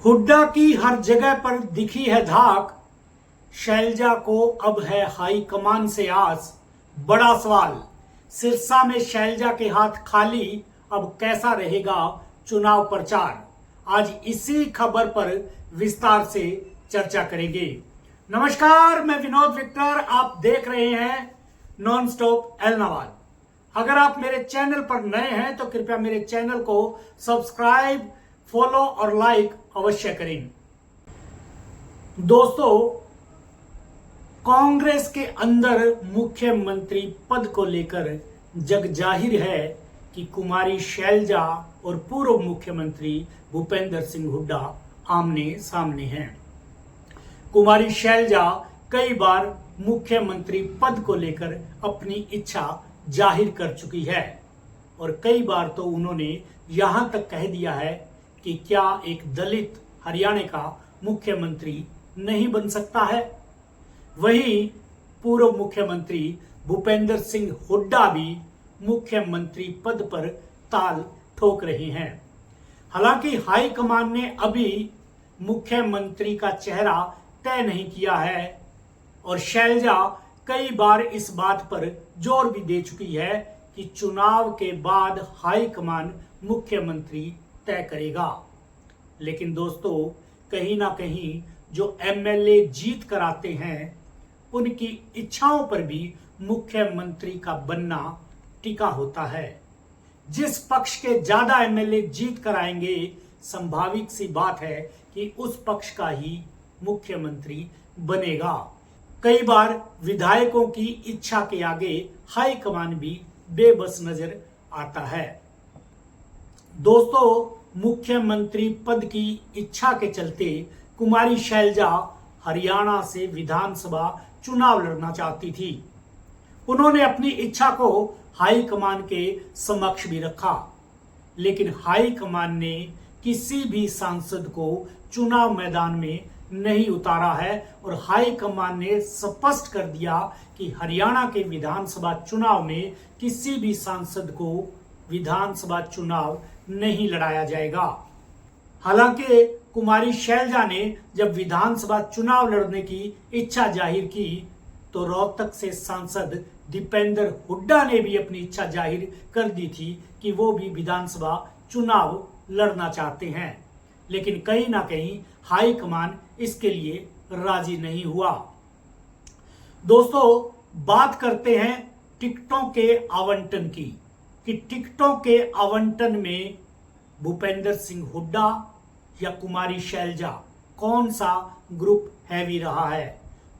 हुड्डा की हर जगह पर दिखी है धाक। शैलजा को अब है हाई कमान से आस। बड़ा सवाल, सिरसा में शैलजा के हाथ खाली, अब कैसा रहेगा चुनाव प्रचार। आज इसी खबर पर विस्तार से चर्चा करेंगे। नमस्कार, मैं विनोद विक्टर, आप देख रहे हैं नॉन स्टॉप एलनाबाद। अगर आप मेरे चैनल पर नए हैं तो कृपया मेरे चैनल को सब्सक्राइब, फॉलो और लाइक अवश्य करें। दोस्तों, कांग्रेस के अंदर मुख्यमंत्री पद को लेकर जग जाहिर है कि कुमारी शैलजा और पूर्व मुख्यमंत्री भूपेंद्र सिंह हुड्डा आमने सामने हैं। कुमारी शैलजा कई बार मुख्यमंत्री पद को लेकर अपनी इच्छा जाहिर कर चुकी है और कई बार तो उन्होंने यहां तक कह दिया है कि क्या एक दलित हरियाणा का मुख्यमंत्री नहीं बन सकता है। वहीं पूर्व मुख्यमंत्री भूपेंद्र सिंह हुड्डा भी मुख्यमंत्री पद पर ताल ठोक रहे हैं। हालांकि हाईकमान ने अभी मुख्यमंत्री का चेहरा तय नहीं किया है और शैलजा कई बार इस बात पर जोर भी दे चुकी है कि चुनाव के बाद हाईकमान मुख्यमंत्री तय करेगा। लेकिन दोस्तों, कहीं ना कहीं जो एमएलए जीत कर आते हैं उनकी इच्छाओं पर भी मुख्यमंत्री का बनना टिका होता है। जिस पक्ष के ज्यादा एमएलए जीत कर आएंगे, संभावित सी बात है कि उस पक्ष का ही मुख्यमंत्री बनेगा। कई बार विधायकों की इच्छा के आगे हाईकमान भी बेबस नजर आता है। दोस्तों, मुख्यमंत्री पद की इच्छा के चलते कुमारी शैलजा हरियाणा से विधानसभा चुनाव लड़ना चाहती थी। उन्होंने अपनी इच्छा को हाईकमान के समक्ष भी रखा, लेकिन हाईकमान ने किसी भी सांसद को चुनाव मैदान में नहीं उतारा है और हाईकमान ने स्पष्ट कर दिया कि हरियाणा के विधानसभा चुनाव में किसी भी सांसद को विधानसभा चुनाव नहीं लड़ाया जाएगा। हालांकि कुमारी शैलजा ने जब विधानसभा चुनाव लड़ने की इच्छा जाहिर की तो रोहतक से सांसद दीपेंद्र हुड्डा ने भी अपनी इच्छा जाहिर कर दी थी कि वो भी विधानसभा चुनाव लड़ना चाहते हैं, लेकिन कहीं ना कहीं हाईकमान इसके लिए राजी नहीं हुआ। दोस्तों, बात करते हैं टिकटों के आवंटन की कि टिकटों के आवंटन में भूपेंद्र सिंह हुड्डा या कुमारी शैलजा कौन सा ग्रुप हैवी रहा है।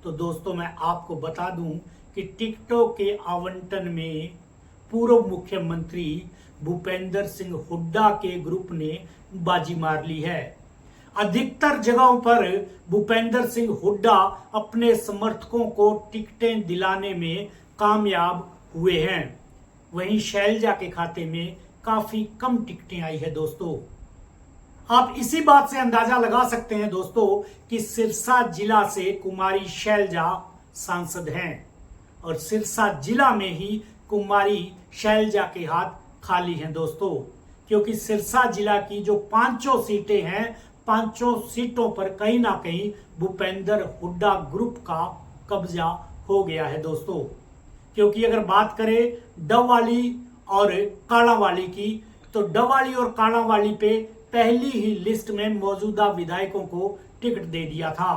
तो दोस्तों, मैं आपको बता दूं कि टिकटों के आवंटन में पूर्व मुख्यमंत्री भूपेंद्र सिंह हुड्डा के ग्रुप ने बाजी मार ली है। अधिकतर जगहों पर भूपेंद्र सिंह हुड्डा अपने समर्थकों को टिकटें दिलाने में कामयाब हुए हैं। वहीं शैलजा के खाते में काफी कम टिकटें आई है। दोस्तों, आप इसी बात से अंदाजा लगा सकते हैं दोस्तों कि सिरसा जिला से कुमारी शैलजा सांसद हैं और सिरसा जिला में ही कुमारी शैलजा के हाथ खाली हैं दोस्तों, क्योंकि सिरसा जिला की जो 5 सीटें हैं, 5 सीटों पर कहीं ना कहीं भूपेंद्र हुड्डा ग्रुप का कब्जा हो गया है दोस्तों। क्योंकि अगर बात करें डबवाली और कालांवाली की, तो डबवाली और कालांवाली पे पहली ही लिस्ट में मौजूदा विधायकों को टिकट दे दिया था।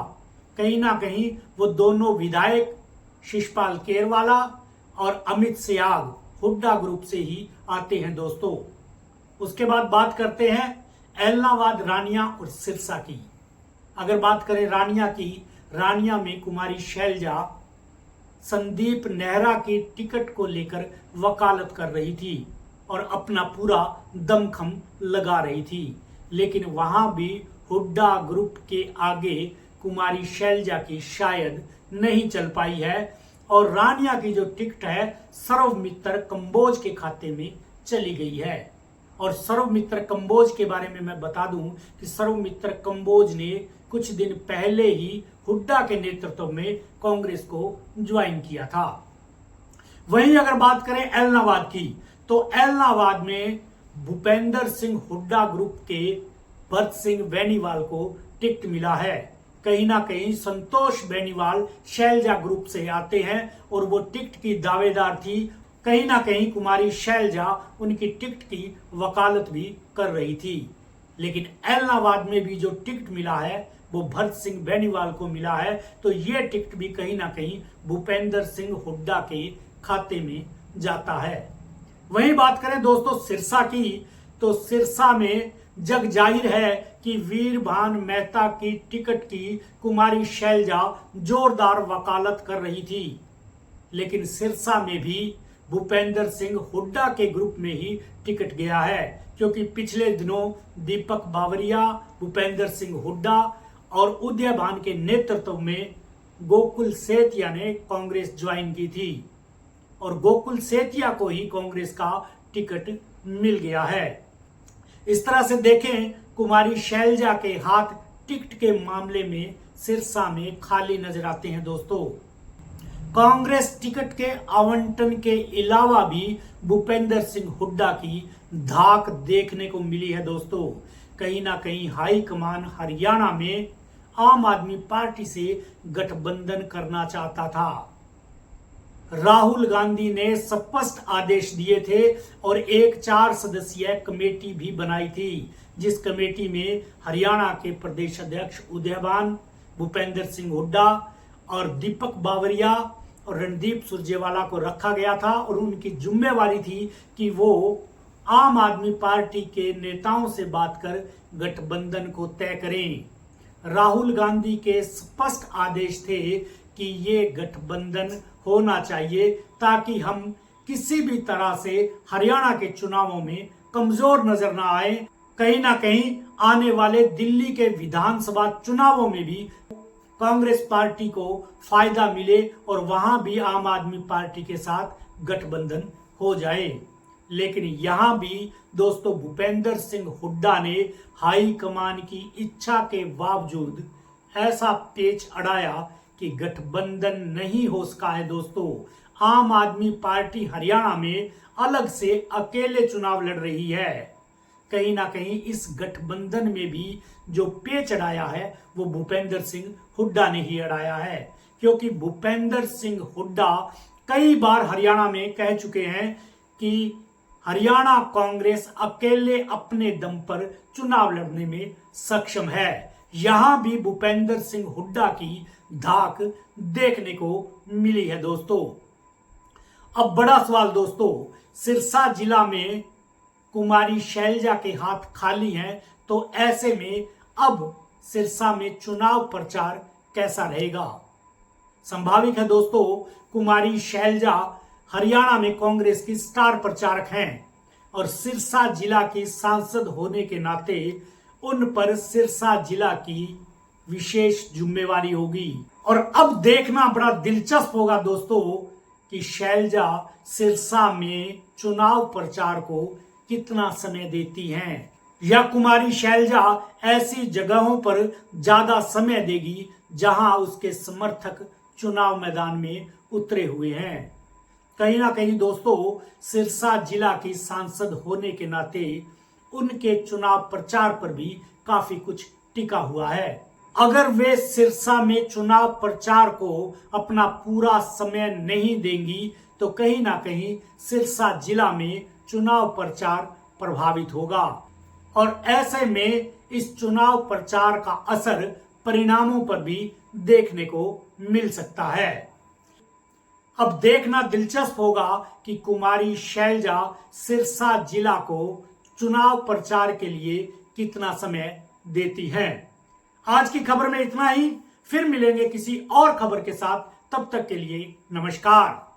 कहीं ना कहीं वो दोनों विधायक शिशपाल केरवाला और अमित सियाग हुड्डा ग्रुप से ही आते हैं दोस्तों। उसके बाद बात करते हैं एलनाबाद, रानिया और सिरसा की। अगर बात करें रानिया की, रानिया में कुमारी शैलजा संदीप नेहरा की टिकट को लेकर वकालत कर रही थी और अपना पूरा दमखम लगा रही थी, लेकिन वहां भी हुड्डा ग्रुप के आगे कुमारी शैलजा की शायद नहीं चल पाई है और रानिया की जो टिकट है सर्वमित्र कंबोज के खाते में चली गई है। और सर्वमित्र कंबोज के बारे में मैं बता दूं कि सर्वमित्र कंबोज ने कुछ दिन पहले ही हुड्डा के नेतृत्व में कांग्रेस को ज्वाइन किया था। वहीं अगर बात करें एलनाबाद की, तो एलनाबाद में भूपेंद्र सिंह हुड्डा ग्रुप के भरत सिंह बेनीवाल को टिकट मिला है। कहीं ना कहीं संतोष बेनीवाल शैलजा ग्रुप से आते हैं और वो टिकट की दावेदार थी। कहीं ना कहीं कुमारी शैलजा उनकी टिकट की वकालत भी कर रही थी। लेकिन एलनाबाद में भी जो टिकट मिला है वो भरत सिंह बेनीवाल को मिला है, तो ये टिकट भी कहीं ना कहीं भूपेंद्र सिंह हुड्डा के खाते में जाता है। वहीं बात करें दोस्तों सिरसा की, तो सिरसा में जग जाहिर है कि वीरभान मेहता की टिकट की कुमारी शैलजा जोरदार वकालत कर रही थी। लेकिन सिरसा में भी भूपेंद्र सिंह हुड्डा के ग्रुप में ही टिकट गया है, क्योंकि पिछले दिनों दीपक बावरिया, भूपेंद्र सिंह हुड्डा और उदयभान के नेतृत्व में गोकुल सेतिया ने कांग्रेस ज्वाइन की थी और गोकुल सेतिया को ही कांग्रेस का टिकट मिल गया है। इस तरह से देखें, कुमारी शैलजा के हाथ टिकट के मामले में सिरसा में खाली नजर आते हैं दोस्तों। कांग्रेस टिकट के आवंटन के अलावा भी भूपेंद्र सिंह हुड्डा की धाक देखने को मिली है दोस्तों। कहीं ना कहीं हाईकमान हरियाणा में आम आदमी पार्टी से गठबंधन करना चाहता था। राहुल गांधी ने स्पष्ट आदेश दिए थे और एक 4 सदस्यीय कमेटी भी बनाई थी, जिस कमेटी में हरियाणा के प्रदेश अध्यक्ष उदयभान, भूपेंद्र सिंह हुड्डा और दीपक बावरिया और रणदीप सुरजेवाला को रखा गया था और उनकी जिम्मेवारी थी कि वो आम आदमी पार्टी के नेताओं से बात कर गठबंधन को तय करें। राहुल गांधी के स्पष्ट आदेश थे कि ये गठबंधन होना चाहिए ताकि हम किसी भी तरह से हरियाणा के चुनावों में कमजोर नजर ना आए। कहीं ना कहीं आने वाले दिल्ली के विधानसभा चुनावों में भी कांग्रेस पार्टी को फायदा मिले और वहां भी आम आदमी पार्टी के साथ गठबंधन हो जाए। लेकिन यहां भी दोस्तों भूपेंद्र सिंह हुड्डा ने हाई कमान की इच्छा के बावजूद ऐसा पेच अड़ाया कि गठबंधन नहीं हो सका है दोस्तों। आम आदमी पार्टी हरियाणा में अलग से अकेले चुनाव लड़ रही है। कहीं ना कहीं इस गठबंधन में भी जो पेच अड़ाया है वो भूपेंद्र सिंह हुड्डा ने ही अड़ाया है, क्योंकि भूपेंद्र सिंह हुड्डा कई बार हरियाणा में कह चुके हैं कि हरियाणा कांग्रेस अकेले अपने दम पर चुनाव लड़ने में सक्षम है। यहां भी भूपेंद्र सिंह हुड्डा की धाक देखने को मिली है दोस्तों। अब बड़ा सवाल दोस्तों, सिरसा जिला में कुमारी शैलजा के हाथ खाली हैं, तो ऐसे में अब सिरसा में चुनाव प्रचार कैसा रहेगा? संभावित है दोस्तों, कुमारी शैलजा हरियाणा में कांग्रेस की स्टार प्रचारक हैं और सिरसा जिला की सांसद होने के नाते उन पर सिरसा जिला की विशेष जिम्मेवारी होगी। और अब देखना बड़ा दिलचस्प होगा दोस्तों कि शैलजा सिरसा में चुनाव प्रचार को कितना समय देती हैं, या कुमारी शैलजा ऐसी जगहों पर ज्यादा समय देगी जहां उसके समर्थक चुनाव मैदान में उतरे हुए हैं। कहीं ना कहीं दोस्तों सिरसा जिला की सांसद होने के नाते उनके चुनाव प्रचार पर भी काफी कुछ टिका हुआ है। अगर वे सिरसा में चुनाव प्रचार को अपना पूरा समय नहीं देंगी तो कहीं ना कहीं सिरसा जिला में चुनाव प्रचार प्रभावित होगा और ऐसे में इस चुनाव प्रचार का असर परिणामों पर भी देखने को मिल सकता है। अब देखना दिलचस्प होगा कि कुमारी शैलजा सिरसा जिला को चुनाव प्रचार के लिए कितना समय देती हैं। आज की खबर में इतना ही, फिर मिलेंगे किसी और खबर के साथ। तब तक के लिए नमस्कार।